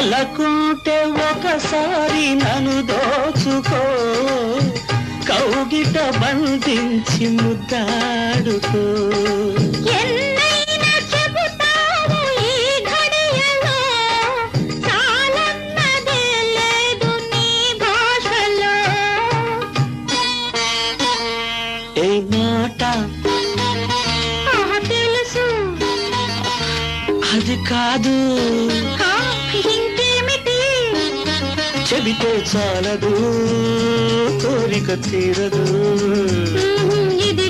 తలకుంటే ఒకసారి నన్ను దోచుకో కౌగిట బంధించి ముద్దాడుకో ఎన్నైనా చెబుతావు ఈ ఘడియలో చాలన్నదే లేదు నీ భాషలో ఏ మాట తెలుసు అది కాదు ఇంకేమిటి చెబితే చాలదు కోరిక తీరదు ఇది